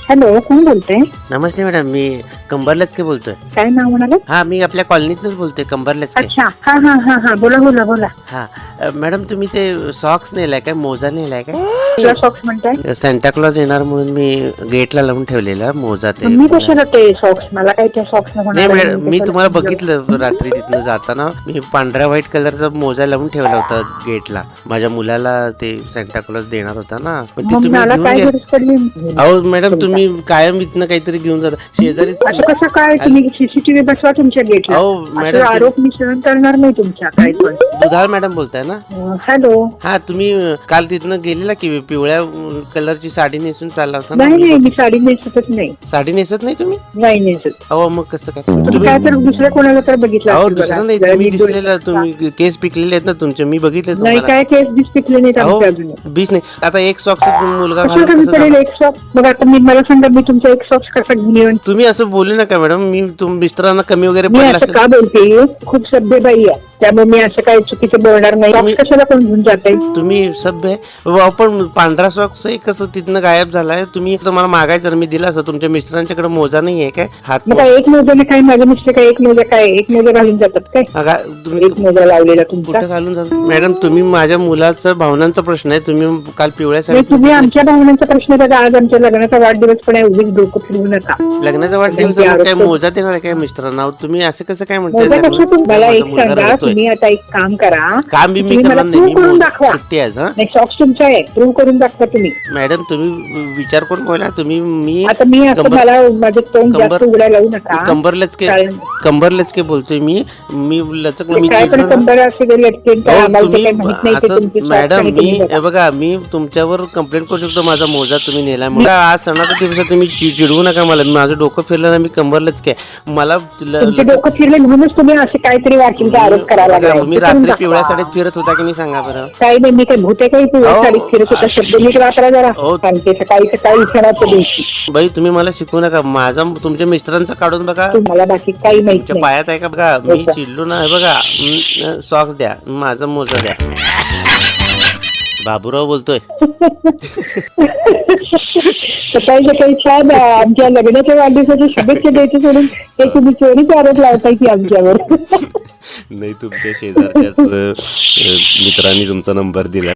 Hello, कोण बोलते? नमस्ते madam, मी कंबर लचके बोलतोय. काय नाव म्हणाले? हा, मी आपल्या कॉलनीतनच बोलतोय, कंबर लचके. अच्छा, हा हा हा हा, बोला बोला बोला. हा मॅडम, तुम्ही ते सॉक्स नेलाय काय, मोजा नेलाय काय? कुठला सॉक्स म्हणताय? सॅन्टा क्लॉज येणार म्हणून मी गेटला लावून ठेवलेला मोजा. ते मी कशाला ते सॉक्स, मला काय त्या सॉक्स नाही मॅडम, मी तुम्हाला बघितलं रात्री तिथनं जाताना. मी पांढऱ्या व्हाईट कलरचा मोजा लावून ठेवला होता गेटला. माझ्या मुलाला ते सॅन्टा क्लॉज देणार होता ना, मग ते तुम्ही मला घेऊन काय घ्या. गरज पडली? अहो मॅडम, तुम्ही कायम इथनं काहीतरी घेऊन जाता शेजारी. असं कसं काय? तुम्ही सीसीटीव्ही बसवा तुमच्या गेटला. अहो मॅडम, आरोप मी सहन करणार नाही तुमच्या काय पण. दुधाळ मॅडम बोलताय ना? हॅलो. हा, तुम्ही काल तिथनं गेलेला की पिवळ्या कलरची साडी नेसून चालला होता ना? नाही नाही, मी साडी नेसतच नाही. साडी नेसत नाही तुम्ही? नाही नेसत. अहो मग कसं काय तुम्ही काय तर दुसऱ्या कोणाला तर बघितलं अहो असेल बघा. दुसरं नाही, जरा तुम्ही नीट बोलू दिसलेला, शकता. तुम्ही केस पिकलेले आहेत ना तुमचे, मी बघितले नाही, तुम्हाला. काय केस दिस पिकले नाहीत आमच्या अजून. बीस नाही. आता एक सॉक्स मुलगा कसं घालून कमी कसं पडेल जाणार? एक सॉक्स? बघा आता मला सांगा, मी तुमचा एक सॉक्स कसा घेऊन येऊन? तुम्ही असं बोलू नका मॅडम. मी मिस्टरांना कमी वगैरे मी पडला असं असेल. का बोलते? खूप सभ्य बाई आहे, त्यामुळे मी असं काही चुकीचं बोलणार नाही. तुम्ही- सॉक्स कशाला कोण घेऊन जाते? तुम्ही सभ्य आहे. आपण पांढरा सॉक्स कसं तिथनं गायब झालाय. तुम्ही तुम्हाला मागायचं ना, मी दिला असं. तुमच्या मिस्टरांच्याकडे मोजा नाही आहे काय? हात मग काय एक मोजाने काय? माझं मिस्टर काय एक मोजा काय एक मोजा घालून जातात काय? तुम्ही एक मोजा लावलेला तुमचा. कुठं घालून जातो मॅडम? तुम्ही माझ्या मुलाचा भावनांचा प्रश्न आहे. तुम्ही काल पिवळ्या नाही, साडीत तुम्ही आमच्या भावनांचा प्रश्न बघा. आज आमच्या लग्नाचा वाढदिवस पण आहे, उगीच डोकं फिरवू नका. लग्नाचा वाढदिवस म्हणजे आहे, काय आरोप- मोजा देणार आहे काय मिस्टरांना? तुम्ही असं कसं काय मोजा म्हणताय? कसं तुम्ही? मला माझा एक मुलगा सांगा, रडतोय. तुम्ही आता एक काम करा. काम बी मी तुम्ही मला करणार नाही. प्रूव्ह मी करून दाखवा. सुट्टी आहे हा. नाही, सॉक्स तुमचा आहे, प्रूव्ह करून दाखवा तुम्ही. मॅडम, तुम्ही विचार करून बोला. तुम्ही मी आता मी असं कंबर- मला माझं तोंड जास्त कंबर- उघडायला लावू नका. कंबर लचके चालेल. कंबर लचके बोलतोय मी लचक मी काय पण चिडलो ना. कंबर असे लटकेन काय, हो, आम्हाला तुम्ही काही माहित नाही ते असं तुमची सॉक्स मॅडम, आणि मी तुम्ही बघा. हे बघा, मी तुमच्यावर कंप्लेंट करू शकतो. माझा मोजा तुम्ही नेला म्हणून. आज सणाचा दिवस आहे, तुम्ही चिडवू नका मला. माझं डोकं फिरलं ना, मी कंबर लचके मला तुमचे डोकं फिरले म्हणूनच तुम्ही असे काहीतरी वाटले आरोप करायला बघा, लागलाय. मी ते करून रात्री दाखवा. पिवळ्या साडीत फिरत होता की नाही सांगा बरं? काही नाही, मी काय भूते काही पिवळ्या अहो, साडीत फिरत होता. शब्द नीट वापरा जरा. अहो. सांगते सकाळी सकाळी सणाच्या दिवशी. बाई, तुम्ही मला शिकवू नका. माझा तुमच्या मिस्टरांचा काढून बघा. तुम्हाला बाकी काही माहित तुमच्या नाही. पायात आहे का बघा? मी हो का? चिडलो ना. हे बघा, सॉक्स द्या, माझा मोजा द्या. बाबूराव बोलतोय. सकाळी सकाळी छान आमच्या लग्नाच्या वाढदिवसाच्या शुभेच्छा द्यायचे सोडून ते तुम्ही चोरीचा आरोप लावताय की आमच्यावर. नाही, तुमच्या शेजारच्याच मित्रांनी तुमचा नंबर दिला.